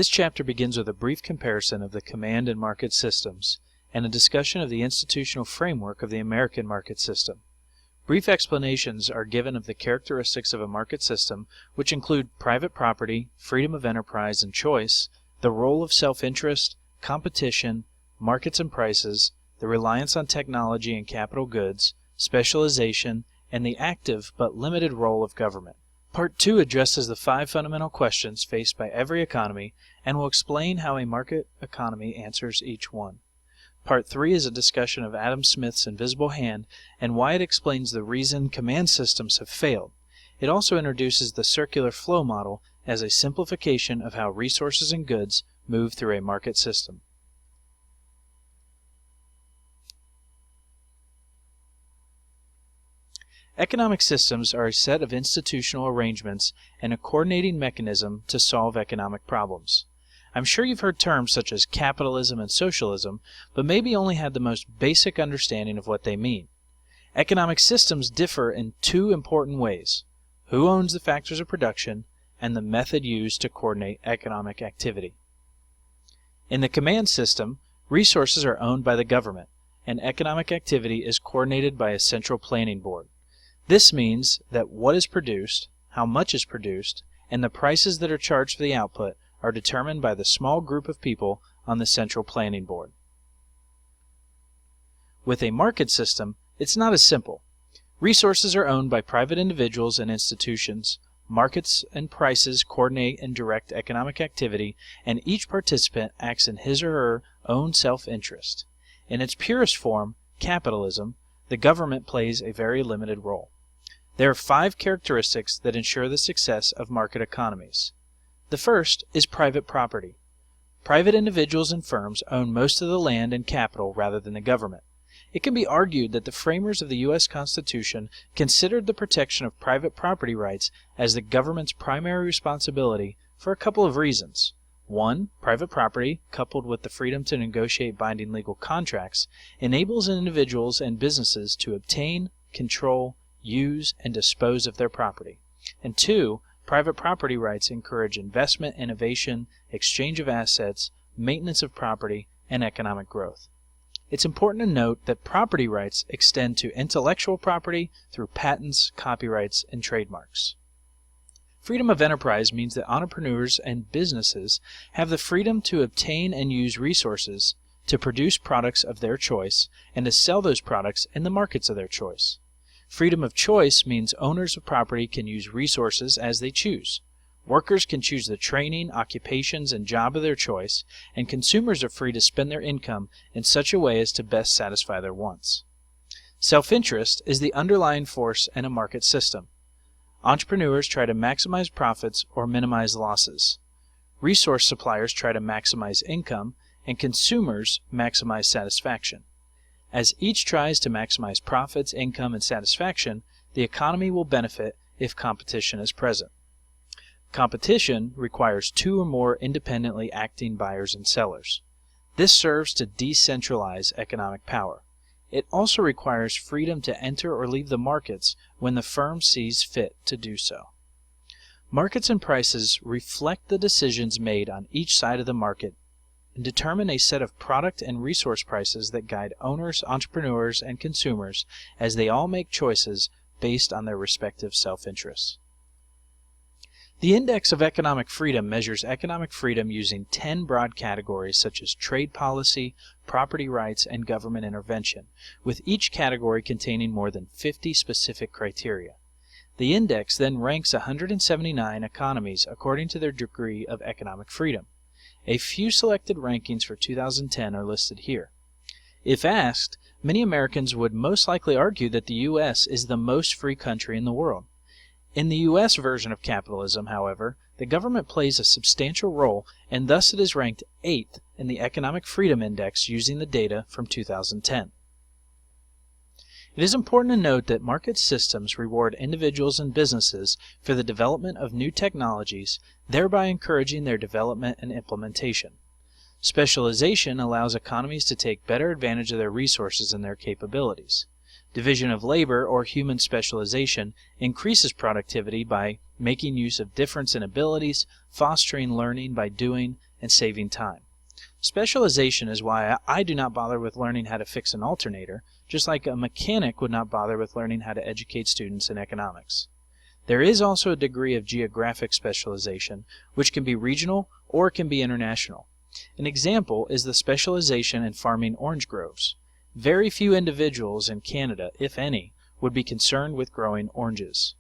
This chapter begins with a brief comparison of the command and market systems, and a discussion of the institutional framework of the American market system. Brief explanations are given of the characteristics of a market system, which include private property, freedom of enterprise and choice, the role of self-interest, competition, markets and prices, the reliance on technology and capital goods, specialization, and the active but limited role of government. Part 2 addresses the 5 fundamental questions faced by every economy and will explain how a market economy answers each one. Part 3 is a discussion of Adam Smith's invisible hand and why it explains the reason command systems have failed. It also introduces the circular flow model as a simplification of how resources and goods move through a market system. Economic systems are a set of institutional arrangements and a coordinating mechanism to solve economic problems. I'm sure you've heard terms such as capitalism and socialism, but maybe only had the most basic understanding of what they mean. Economic systems differ in 2 important ways: who owns the factors of production and the method used to coordinate economic activity. In the command system, resources are owned by the government, and economic activity is coordinated by a central planning board. This means that what is produced, how much is produced, and the prices that are charged for the output are determined by the small group of people on the central planning board. With a market system, it's not as simple. Resources are owned by private individuals and institutions. Markets and prices coordinate and direct economic activity, and each participant acts in his or her own self-interest. In its purest form, capitalism, the government plays a very limited role. There are 5 characteristics that ensure the success of market economies. The first is private property. Private individuals and firms own most of the land and capital rather than the government. It can be argued that the framers of the U.S. Constitution considered the protection of private property rights as the government's primary responsibility for a couple of reasons. 1. Private property, coupled with the freedom to negotiate binding legal contracts, enables individuals and businesses to obtain, control, use, and dispose of their property. And 2. Private property rights encourage investment, innovation, exchange of assets, maintenance of property, and economic growth. It's important to note that property rights extend to intellectual property through patents, copyrights, and trademarks. Freedom of enterprise means that entrepreneurs and businesses have the freedom to obtain and use resources to produce products of their choice and to sell those products in the markets of their choice. Freedom of choice means owners of property can use resources as they choose. Workers can choose the training, occupations, and job of their choice, and consumers are free to spend their income in such a way as to best satisfy their wants. Self-interest is the underlying force in a market system. Entrepreneurs try to maximize profits or minimize losses. Resource suppliers try to maximize income, and consumers maximize satisfaction. As each tries to maximize profits, income, and satisfaction, the economy will benefit if competition is present. Competition requires 2 or more independently acting buyers and sellers. This serves to decentralize economic power. It also requires freedom to enter or leave the markets when the firm sees fit to do so. Markets and prices reflect the decisions made on each side of the market and determine a set of product and resource prices that guide owners, entrepreneurs, and consumers as they all make choices based on their respective self-interests. The Index of Economic Freedom measures economic freedom using 10 broad categories such as trade policy, property rights, and government intervention, with each category containing more than 50 specific criteria. The index then ranks 179 economies according to their degree of economic freedom. A few selected rankings for 2010 are listed here. If asked, many Americans would most likely argue that the U.S. is the most free country in the world. In the U.S. version of capitalism, however, the government plays a substantial role, and thus it is ranked 8th in the Economic Freedom Index using the data from 2010. It is important to note that market systems reward individuals and businesses for the development of new technologies, thereby encouraging their development and implementation. Specialization allows economies to take better advantage of their resources and their capabilities. Division of labor, or human specialization, increases productivity by making use of difference in abilities, fostering learning by doing, and saving time. Specialization is why I do not bother with learning how to fix an alternator, just like a mechanic would not bother with learning how to educate students in economics. There is also a degree of geographic specialization, which can be regional or can be international. An example is the specialization in farming orange groves. Very few individuals in Canada, if any, would be concerned with growing oranges.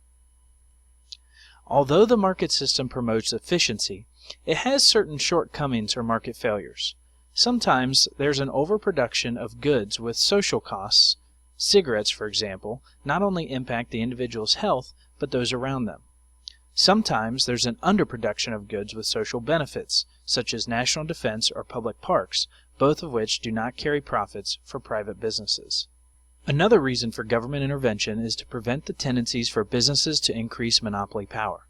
Although the market system promotes efficiency, it has certain shortcomings or market failures. Sometimes there's an overproduction of goods with social costs. Cigarettes, for example, not only impact the individual's health, but those around them. Sometimes there's an underproduction of goods with social benefits, such as national defense or public parks, both of which do not carry profits for private businesses. Another reason for government intervention is to prevent the tendencies for businesses to increase monopoly power.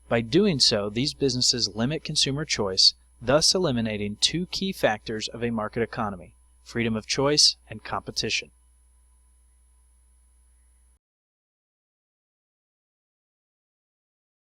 By doing so, these businesses limit consumer choice, thus eliminating two key factors of a market economy: freedom of choice and competition.